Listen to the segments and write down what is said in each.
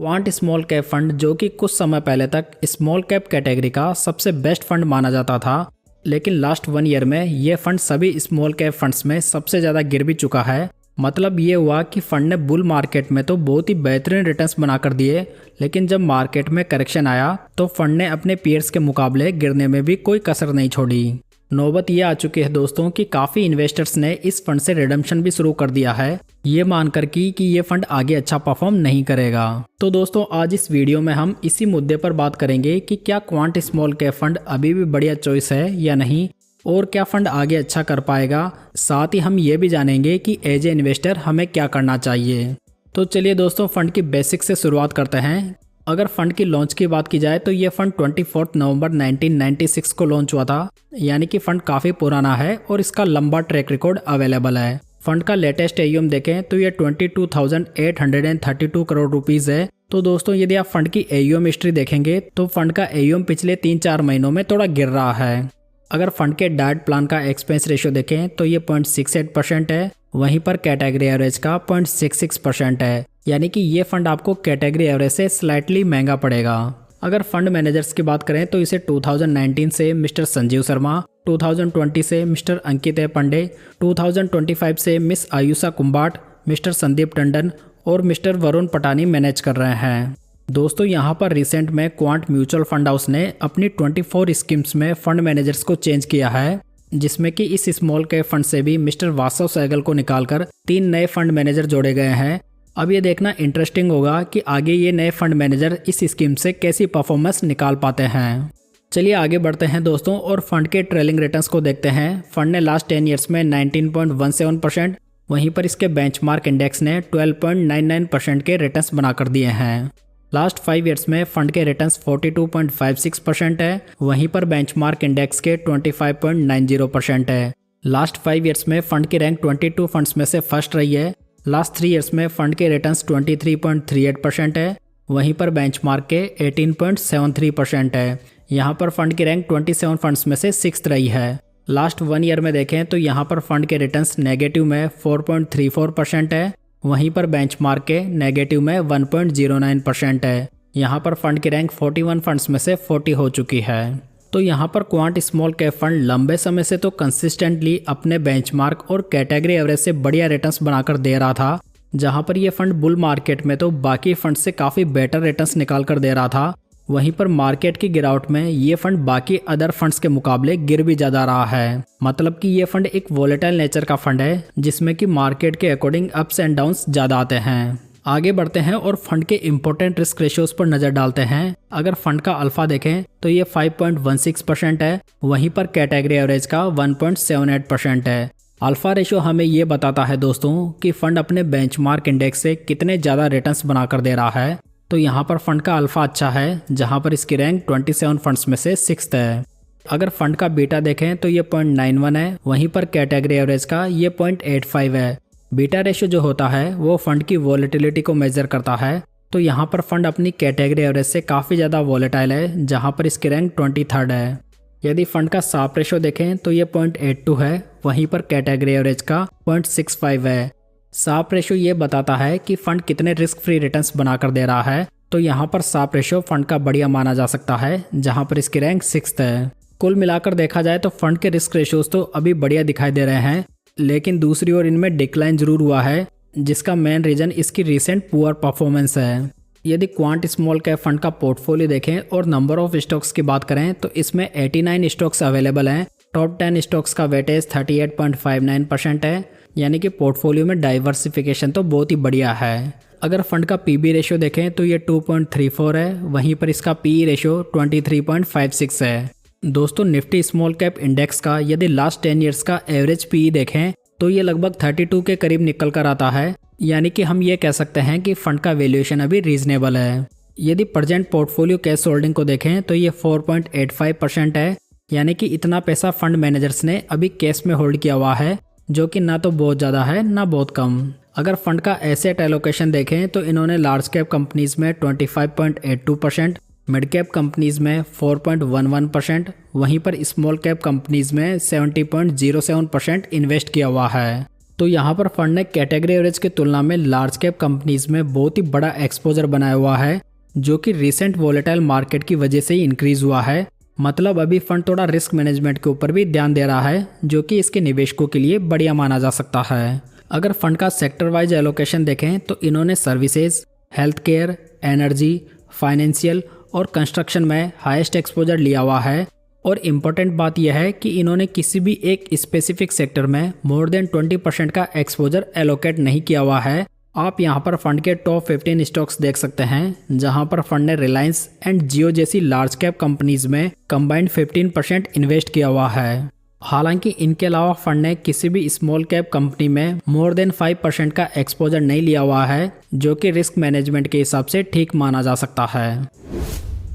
Quant small cap fund जो कि कुछ समय पहले तक स्मॉल कैप कैटेगरी का सबसे बेस्ट फंड माना जाता था, लेकिन लास्ट 1 ईयर में ये फंड सभी स्मॉल कैप फंड्स में सबसे ज़्यादा गिर भी चुका है। मतलब ये हुआ कि फंड ने बुल मार्केट में तो बहुत ही बेहतरीन रिटर्न्स बना कर दिए, लेकिन जब मार्केट में करेक्शन आया तो फंड ने अपने पीयर्स के मुकाबले गिरने में भी कोई कसर नहीं छोड़ी। नौबत ये आ चुकी है दोस्तों कि काफ़ी इन्वेस्टर्स ने इस फंड से रिडम्पशन भी शुरू कर दिया है, ये मानकर कि ये फंड आगे अच्छा परफॉर्म नहीं करेगा। तो दोस्तों आज इस वीडियो में हम इसी मुद्दे पर बात करेंगे कि क्या क्वांट स्मॉल कैप फंड अभी भी बढ़िया चॉइस है या नहीं, और क्या फंड आगे अच्छा कर पाएगा। साथ ही हम ये भी जानेंगे कि एज ए इन्वेस्टर हमें क्या करना चाहिए। तो चलिए दोस्तों फंड की बेसिक से शुरुआत करते हैं। अगर फंड की लॉन्च की बात की जाए तो ये फंड 24 नवंबर 1996 को लॉन्च हुआ था, यानी कि फंड काफ़ी पुराना है और इसका लंबा ट्रैक रिकॉर्ड अवेलेबल है। फंड का लेटेस्ट एयूएम देखें तो ये 22,832 करोड़ रुपीज़ है। तो दोस्तों यदि आप फंड की एयूएम हिस्ट्री देखेंगे तो फंड का एयूएम पिछले 3-4 महीनों में थोड़ा गिर रहा है। अगर फंड के डाइट प्लान का एक्सपेंस रेशियो देखें तो ये 0.68% है, वहीं पर कैटेगरी एवरेज का 0.66% है, यानी कि ये फंड आपको कैटेगरी एवरेज से स्लाइटली महंगा पड़ेगा। अगर फंड मैनेजर्स की बात करें तो इसे 2019 से मिस्टर संजीव शर्मा, 2020 से मिस्टर अंकित पांडे, 2025 से मिस आयुषा कुंबाट, मिस्टर संदीप टंडन और मिस्टर वरुण पटानी मैनेज कर रहे हैं। दोस्तों यहाँ पर रिसेंट में क्वांट म्यूचुअल फंड हाउस ने अपनी 24 स्कीम्स में फंड मैनेजर्स को चेंज किया है, जिसमें कि इस स्मॉल कैप फंड से भी मिस्टर वासव सहगल को निकालकर 3 नए फंड मैनेजर जोड़े गए हैं। अब ये देखना इंटरेस्टिंग होगा कि आगे ये नए फंड मैनेजर इस स्कीम से कैसी परफॉर्मेंस निकाल पाते हैं। चलिए आगे बढ़ते हैं दोस्तों और फंड के ट्रेलिंग रिटर्न्स को देखते हैं। फंड ने लास्ट 10 ईयर्स में 19.17%, वहीं पर इसके बेंचमार्क इंडेक्स ने 12.99% के रिटर्न्स बनाकर दिए हैं। लास्ट 5 ईयर्स में फंड के रिटर्न्स 42.56% है, वहीं पर बेंचमार्क इंडेक्स के 25.90% है। लास्ट 5 ईयर्स में फंड की रैंक 22 फंड्स में से फर्स्ट रही है। लास्ट 3 ईयर्स में फंड के रिटर्न्स 23.38% है, वहीं पर बेंचमार्क के 18.73% है। यहाँ पर फंड की रैंक 27 फंड्स में से 6th रही है। लास्ट 1 ईयर में देखें तो यहाँ पर फंड के रिटर्न्स नेगेटिव में 4.34% है, वहीं पर बेंचमार्क के नेगेटिव में 1.09% है। यहाँ पर फंड की रैंक 41 फंड्स में से 40 हो चुकी है। तो यहाँ पर क्वांट स्मॉल कैप फंड लंबे समय से तो कंसिस्टेंटली अपने बेंचमार्क और कैटेगरी एवरेज से बढ़िया रिटर्न्स बनाकर दे रहा था, जहाँ पर ये फंड बुल मार्केट में तो बाकी फंड से काफ़ी बेटर रिटर्न्स निकाल कर दे रहा था। वहीं पर मार्केट की गिरावट में ये फंड बाकी अदर फंड्स के मुकाबले गिर भी ज़्यादा रहा है। मतलब कि ये फंड एक वोलेटाइल नेचर का फंड है, जिसमें कि मार्केट के अकॉर्डिंग अप्स एंड डाउन्स ज़्यादा आते हैं। आगे बढ़ते हैं और फंड के इंपॉर्टेंट रिस्क रेशियोज पर नज़र डालते हैं। अगर फंड का अल्फा देखें तो ये 5.16% है, वहीं पर कैटेगरी एवरेज का 1.78% है। अल्फा रेशियो हमें ये बताता है दोस्तों कि फंड अपने बेंचमार्क इंडेक्स से कितने ज़्यादा रिटर्न्स बनाकर दे रहा है। तो यहाँ पर फंड का अल्फा अच्छा है, जहाँ पर इसकी रैंक 27 फंड्स में से 6th है। अगर फंड का बीटा देखें तो ये 0.91 है, वहीं पर कैटेगरी एवरेज का ये 0.85 है। बीटा रेशियो जो होता है वो फंड की वॉलेटिलिटी को मेजर करता है। तो यहाँ पर फंड अपनी कैटेगरी एवरेज से काफ़ी ज़्यादा वॉलेटाइल है, जहाँ पर इसकी रैंक 23rd है। यदि फंड का शार्प रेशियो देखें तो ये 0.82 है, वहीं पर कैटेगरी एवरेज का 0.65 है। शार्प रेशियो ये बताता है कि फंड कितने रिस्क फ्री रिटर्न्स बनाकर दे रहा है। तो यहाँ पर शार्प रेशियो फंड का बढ़िया माना जा सकता है, जहाँ पर इसकी रैंक 6th है। कुल मिलाकर देखा जाए तो फंड के रिस्क रेशियोज तो अभी बढ़िया दिखाई दे रहे हैं, लेकिन दूसरी ओर इनमें डिक्लाइन जरूर हुआ है, जिसका मेन रीजन इसकी रिसेंट पुअर परफॉर्मेंस है। यदि क्वांट स्मॉल कैप फंड का पोर्टफोलियो देखें और नंबर ऑफ स्टॉक्स की बात करें तो इसमें 89 स्टॉक्स अवेलेबल हैं। टॉप 10 स्टॉक्स का वेटेज 38.59% है, यानी कि पोर्टफोलियो में डाइवर्सिफिकेशन तो बहुत ही बढ़िया है। अगर फंड का पीबी रेशियो देखें तो ये 2.34 है, वहीं पर इसका पीई रेशियो 23.56 है। दोस्तों निफ्टी स्मॉल कैप इंडेक्स का यदि लास्ट 10 ईयर्स का एवरेज पीई देखें तो ये लगभग 32 के करीब निकल कर आता है, यानी कि हम ये कह सकते हैं कि फंड का वैल्यूएशन अभी रीजनेबल है। यदि प्रेजेंट पोर्टफोलियो कैश होल्डिंग को देखें तो ये 4.85% है, यानी कि इतना पैसा फंड मैनेजर्स ने अभी कैश में होल्ड किया हुआ है, जो कि ना तो बहुत ज़्यादा है ना बहुत कम। अगर फंड का एसेट एलोकेशन देखें तो इन्होंने लार्ज कैप कंपनीज में 25.82%, मिड कैप कंपनीज में 4.11%, वहीं पर स्मॉल कैप कंपनीज में 70.07% इन्वेस्ट किया हुआ है। तो यहाँ पर फंड ने कैटेगरी एवरेज की तुलना में लार्ज कैप कंपनीज में बहुत ही बड़ा एक्सपोजर बनाया हुआ है, जो कि रिसेंट वोलेटाइल मार्केट की वजह से ही इंक्रीज हुआ है। मतलब अभी फंड थोड़ा रिस्क मैनेजमेंट के ऊपर भी ध्यान दे रहा है, जो कि इसके निवेशकों के लिए बढ़िया माना जा सकता है। अगर फंड का सेक्टर वाइज एलोकेशन देखें तो इन्होंने services, health care, energy, financial और कंस्ट्रक्शन में हाईएस्ट एक्सपोजर लिया हुआ है। और इम्पोर्टेंट बात यह है कि इन्होंने किसी भी एक स्पेसिफिक सेक्टर में मोर देन 20% का एक्सपोजर एलोकेट नहीं किया हुआ है। आप यहाँ पर फंड के टॉप 15 स्टॉक्स देख सकते हैं, जहाँ पर फंड ने रिलायंस एंड जियो जैसी लार्ज कैप कंपनीज में कंबाइंड 15% इन्वेस्ट किया हुआ है। हालांकि इनके अलावा फंड ने किसी भी स्मॉल कैप कंपनी में मोर देन 5% का एक्सपोजर नहीं लिया हुआ है, जो कि रिस्क मैनेजमेंट के हिसाब से ठीक माना जा सकता है।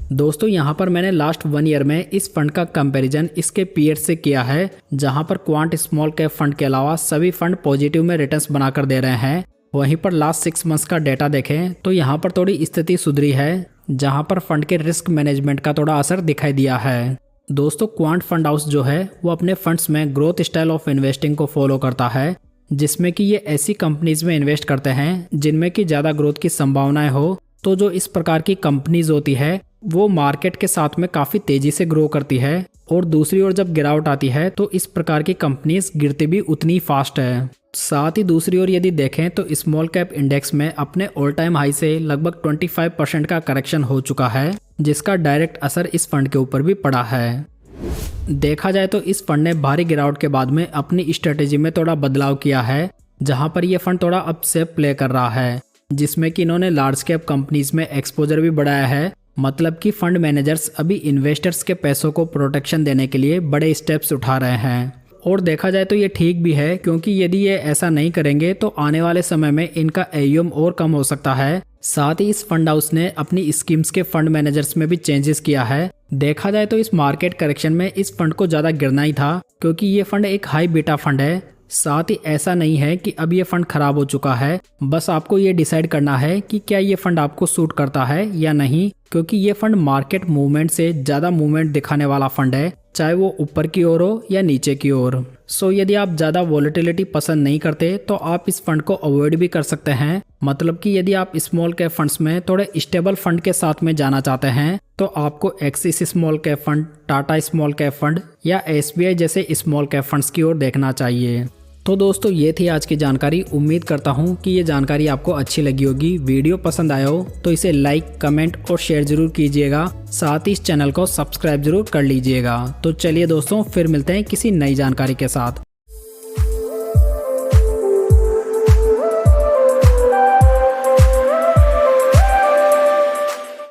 दोस्तों यहाँ पर मैंने लास्ट 1 ईयर में इस फंड का कंपैरिजन इसके पीयर से किया है, जहाँ पर क्वांट स्मॉल कैप फंड के अलावा सभी फंड पॉजिटिव में रिटर्न्स बनाकर दे रहे हैं। वहीं पर लास्ट 6 मंथ्स का डेटा देखें तो यहाँ पर थोड़ी स्थिति सुधरी है, जहाँ पर फंड के रिस्क मैनेजमेंट का थोड़ा असर दिखाई दिया है। दोस्तों क्वांट फंड हाउस जो है वो अपने फंड्स में ग्रोथ स्टाइल ऑफ इन्वेस्टिंग को फॉलो करता है, जिसमें कि ये ऐसी कंपनीज में इन्वेस्ट करते हैं जिनमें कि ज़्यादा ग्रोथ की संभावनाएं हो। तो जो इस प्रकार की कंपनीज होती है वो मार्केट के साथ में काफ़ी तेज़ी से ग्रो करती है, और दूसरी ओर जब गिरावट आती है तो इस प्रकार की कंपनीज गिरती भी उतनी फास्ट है। साथ ही दूसरी ओर यदि देखें तो स्मॉल कैप इंडेक्स में अपने ऑल टाइम हाई से लगभग 25% का करेक्शन हो चुका है, जिसका डायरेक्ट असर इस फंड के ऊपर भी पड़ा है। देखा जाए तो इस फंड ने भारी गिरावट के बाद में अपनी स्ट्रेटेजी में थोड़ा बदलाव किया है, जहां पर यह फंड थोड़ा अब सेफ प्ले कर रहा है, जिसमें कि इन्होंने लार्ज कैप कंपनीज में एक्सपोजर भी बढ़ाया है। मतलब कि फंड मैनेजर्स अभी इन्वेस्टर्स के पैसों को प्रोटेक्शन देने के लिए बड़े स्टेप्स उठा रहे हैं। और देखा जाए तो ये ठीक भी है, क्योंकि यदि ये ऐसा नहीं करेंगे तो आने वाले समय में इनका AUM और कम हो सकता है। साथ ही इस फंड हाउस ने अपनी स्कीम्स के फंड मैनेजर्स में भी चेंजेस किया है। देखा जाए तो इस मार्केट करेक्शन में इस फंड को ज़्यादा गिरना ही था, क्योंकि ये फंड एक हाई बीटा फंड है। साथ ही ऐसा नहीं है कि अब ये फंड खराब हो चुका है, बस आपको ये डिसाइड करना है कि क्या ये फंड आपको सूट करता है या नहीं, क्योंकि ये फंड मार्केट मूवमेंट से ज़्यादा मूवमेंट दिखाने वाला फंड है, चाहे वो ऊपर की ओर हो या नीचे की ओर। सो यदि आप ज़्यादा वॉलेटिलिटी पसंद नहीं करते तो आप इस फंड को अवॉइड भी कर सकते हैं। मतलब कि यदि आप स्मॉल कैप फंड्स में थोड़े स्टेबल फंड के साथ में जाना चाहते हैं तो आपको axis small cap fund, Tata small cap fund या SBI जैसे स्मॉल कैप फंड्स की ओर देखना चाहिए। तो दोस्तों ये थी आज की जानकारी। उम्मीद करता हूँ कि ये जानकारी आपको अच्छी लगी होगी। वीडियो पसंद आया हो तो इसे लाइक, कमेंट और शेयर जरूर कीजिएगा। साथ ही इस चैनल को सब्सक्राइब जरूर कर लीजिएगा। तो चलिए दोस्तों, फिर मिलते हैं किसी नई जानकारी के साथ।